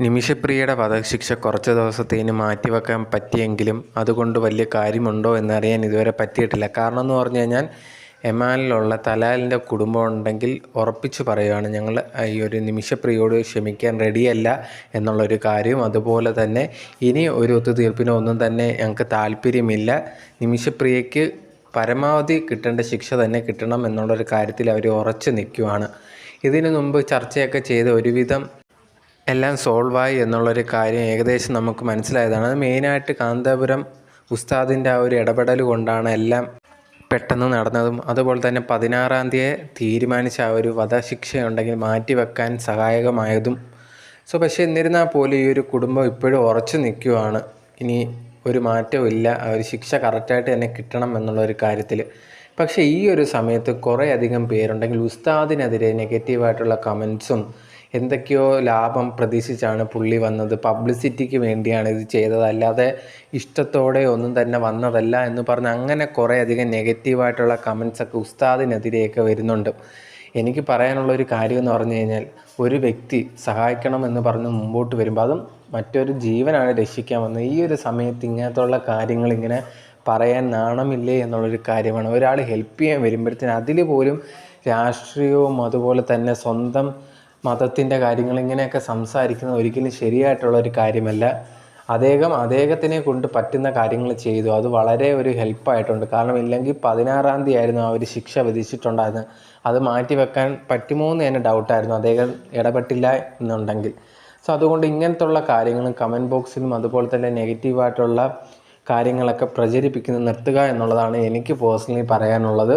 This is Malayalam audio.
നിമിഷപ്രിയയുടെ വധശിക്ഷ കുറച്ച് ദിവസത്തേന് മാറ്റിവെക്കാൻ പറ്റിയെങ്കിലും അതുകൊണ്ട് വലിയ കാര്യമുണ്ടോ എന്നറിയാൻ ഇതുവരെ പറ്റിയിട്ടില്ല. കാരണം എന്ന് പറഞ്ഞു കഴിഞ്ഞാൽ എമാനിലുള്ള തലാലിൻ്റെ കുടുംബം ഉണ്ടെങ്കിൽ ഉറപ്പിച്ച് പറയുകയാണ്, ഞങ്ങൾ ഈ ഒരു നിമിഷപ്രിയയോട് ക്ഷമിക്കാൻ റെഡിയല്ല എന്നുള്ളൊരു കാര്യം. അതുപോലെ തന്നെ ഇനി ഒരു ഒത്തുതീർപ്പിനോ ഒന്നും തന്നെ ഞങ്ങൾക്ക് താല്പര്യമില്ല. നിമിഷപ്രിയയ്ക്ക് പരമാവധി കിട്ടേണ്ട ശിക്ഷ തന്നെ കിട്ടണം എന്നുള്ളൊരു കാര്യത്തിൽ അവർ ഉറച്ചു നിൽക്കുകയാണ്. ഇതിനു മുമ്പ് ചർച്ചയൊക്കെ ചെയ്ത് ഒരുവിധം എല്ലാം സോൾവായി എന്നുള്ളൊരു കാര്യം ഏകദേശം നമുക്ക് മനസ്സിലായതാണ്. അത് മെയിനായിട്ട് കാന്തപുരം ഉസ്താദിൻ്റെ ആ ഒരു ഇടപെടൽ കൊണ്ടാണ് എല്ലാം പെട്ടെന്ന് നടന്നതും അതുപോലെ തന്നെ 16-ാം തീയതി തീരുമാനിച്ച ആ ഒരു വധശിക്ഷയുണ്ടെങ്കിൽ മാറ്റിവെക്കാൻ സഹായകമായതും. പക്ഷേ എന്നിരുന്നാൽ പോലും ഈ ഒരു കുടുംബം ഇപ്പോഴും ഉറച്ചു നിൽക്കുകയാണ്. ഇനി ഒരു മാറ്റവും ഇല്ല, ആ ഒരു ശിക്ഷ കറക്റ്റായിട്ട് തന്നെ കിട്ടണം എന്നുള്ളൊരു കാര്യത്തിൽ. പക്ഷേ ഈ ഒരു സമയത്ത് കുറേയധികം പേരുണ്ടെങ്കിൽ ഉസ്താദിനെതിരെ നെഗറ്റീവായിട്ടുള്ള കമൻസും എന്തൊക്കെയോ ലാഭം പ്രതീക്ഷിച്ചാണ് പുള്ളി വന്നത്, പബ്ലിസിറ്റിക്ക് വേണ്ടിയാണ് ഇത് ചെയ്തത്, അല്ലാതെ ഇഷ്ടത്തോടെ ഒന്നും തന്നെ വന്നതല്ല എന്ന് പറഞ്ഞ് അങ്ങനെ കുറേയധികം നെഗറ്റീവായിട്ടുള്ള കമൻസൊക്കെ ഉസ്താദിനെതിരെയൊക്കെ വരുന്നുണ്ട്. എനിക്ക് പറയാനുള്ളൊരു കാര്യമെന്ന് പറഞ്ഞു കഴിഞ്ഞാൽ, ഒരു വ്യക്തി സഹായിക്കണം എന്ന് പറഞ്ഞ് മുമ്പോട്ട് വരുമ്പോൾ അതും മറ്റൊരു ജീവനാണ് രക്ഷിക്കാൻ വന്നത്. ഈ ഒരു സമയത്ത് ഇങ്ങനത്തുള്ള കാര്യങ്ങൾ ഇങ്ങനെ പറയാൻ നാണമില്ലേ എന്നുള്ളൊരു കാര്യമാണ്. ഒരാൾ ഹെൽപ്പ് ചെയ്യാൻ വരുമ്പോഴത്തേന് അതിൽ പോലും രാഷ്ട്രീയവും അതുപോലെ തന്നെ സ്വന്തം മതത്തിൻ്റെ കാര്യങ്ങൾ ഇങ്ങനെയൊക്കെ സംസാരിക്കുന്നത് ഒരിക്കലും ശരിയായിട്ടുള്ളൊരു കാര്യമല്ല. അദ്ദേഹത്തിനെ കൊണ്ട് പറ്റുന്ന കാര്യങ്ങൾ ചെയ്തു, അത് വളരെ ഒരു ഹെൽപ്പായിട്ടുണ്ട്. കാരണം ഇല്ലെങ്കിൽ 16-ാം തീയതി ആയിരുന്നു ആ ഒരു ശിക്ഷ വിധിച്ചിട്ടുണ്ടായിരുന്നത്. അത് മാറ്റിവെക്കാൻ പറ്റുമോ എന്ന് തന്നെ ഡൗട്ടായിരുന്നു, അദ്ദേഹം ഇടപെട്ടില്ല എന്നുണ്ടെങ്കിൽ. അതുകൊണ്ട് ഇങ്ങനത്തുള്ള കാര്യങ്ങളും കമൻറ്റ് ബോക്സിലും അതുപോലെ തന്നെ നെഗറ്റീവായിട്ടുള്ള കാര്യങ്ങളൊക്കെ പ്രചരിപ്പിക്കുന്നത് നിർത്തുക എന്നുള്ളതാണ് എനിക്ക് പേഴ്സണലി പറയാനുള്ളത്.